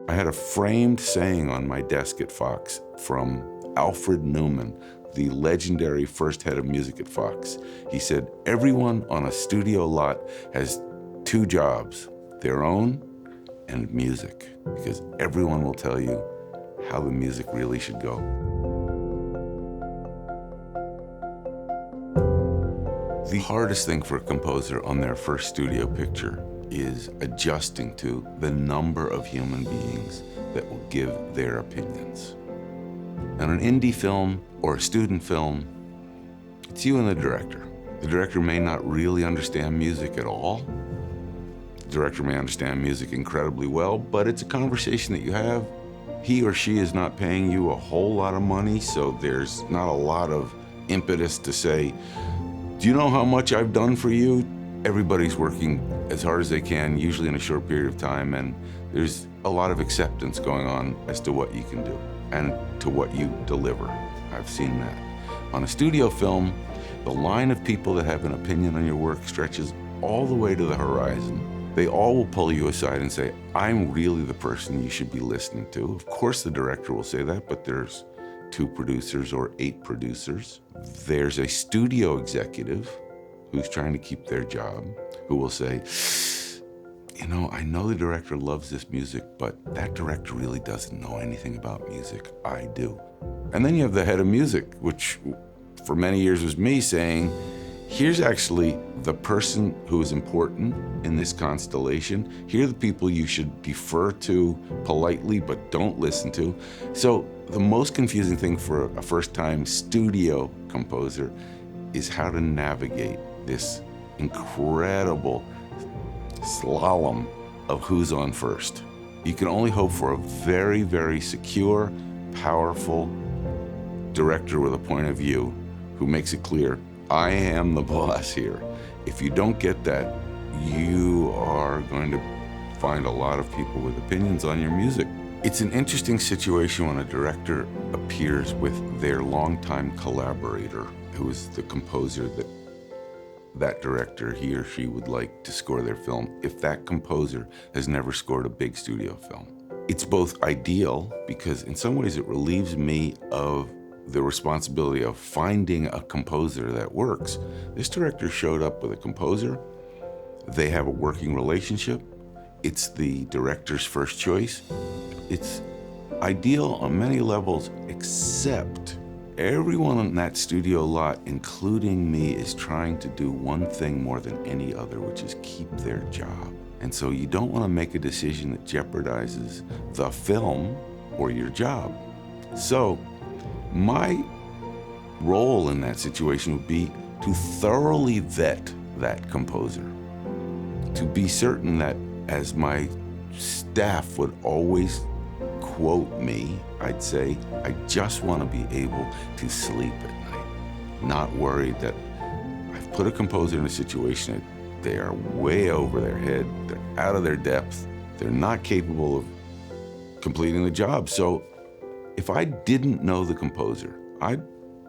I had a framed saying on my desk at Fox from Alfred Newman, the legendary first head of music at Fox. He said, everyone on a studio lot has two jobs, their own and music, because everyone will tell you how the music really should go. The hardest thing for a composer on their first studio picture is adjusting to the number of human beings that will give their opinions. On an indie film or a student film, it's you and the director. The director may not really understand music at all. The director may understand music incredibly well, but it's a conversation that you have. He or she is not paying you a whole lot of money, so there's not a lot of impetus to say, do you know how much I've done for you? Everybody's working as hard as they can, usually in a short period of time, and there's a lot of acceptance going on as to what you can do and to what you deliver. I've seen that. On a studio film, the line of people that have an opinion on your work stretches all the way to the horizon. They all will pull you aside and say, I'm really the person you should be listening to. Of course the director will say that, but there's 2 producers or 8 producers. There's a studio executive who's trying to keep their job, who will say, you know, I know the director loves this music, but that director really doesn't know anything about music. I do. And then you have the head of music, which for many years was me, saying, here's actually the person who is important in this constellation. Here are the people you should defer to politely, but don't listen to. So the most confusing thing for a first-time studio composer is how to navigate this incredible slalom of who's on first. You can only hope for a very, very secure, powerful director with a point of view who makes it clear, I am the boss here. If you don't get that, you are going to find a lot of people with opinions on your music. It's an interesting situation when a director appears with their longtime collaborator, who is the composer that director, he or she would like to score their film, if that composer has never scored a big studio film. It's both ideal, because in some ways it relieves me of the responsibility of finding a composer that works. This director showed up with a composer. They have a working relationship. It's the director's first choice. It's ideal on many levels, except everyone in that studio lot, including me, is trying to do one thing more than any other, which is keep their job. And so you don't want to make a decision that jeopardizes the film or your job. So my role in that situation would be to thoroughly vet that composer, to be certain that, as my staff would always quote me, I'd say, I just want to be able to sleep at night, not worried that I've put a composer in a situation that they are way over their head, they're out of their depth, they're not capable of completing the job. So if I didn't know the composer, I'd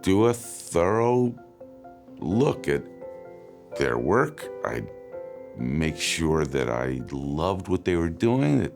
do a thorough look at their work. I'd make sure that I loved what they were doing, that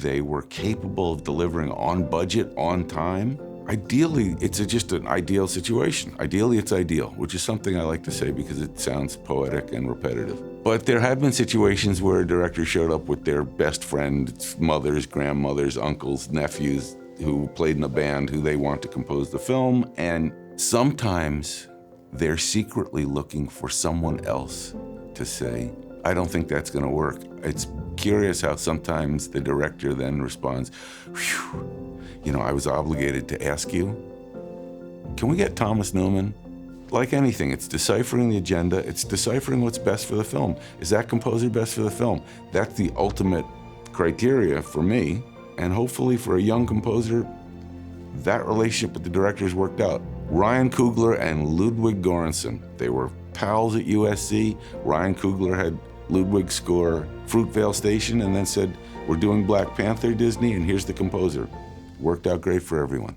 they were capable of delivering on budget, on time. Ideally, it's just an ideal situation. Ideally, it's ideal, which is something I like to say because it sounds poetic and repetitive. But there have been situations where a director showed up with their best friends, mothers, grandmothers, uncles, nephews, who played in a band who they want to compose the film, and sometimes they're secretly looking for someone else to say, I don't think that's gonna work. It's curious how sometimes the director then responds, whew, you know, I was obligated to ask you, can we get Thomas Newman? Like anything, it's deciphering the agenda, it's deciphering what's best for the film. Is that composer best for the film? That's the ultimate criteria for me, and hopefully for a young composer, that relationship with the directors worked out. Ryan Coogler and Ludwig Göransson, they were pals at USC. Ryan Coogler had Ludwig score Fruitvale Station and then said, we're doing Black Panther, Disney, and here's the composer. Worked out great for everyone.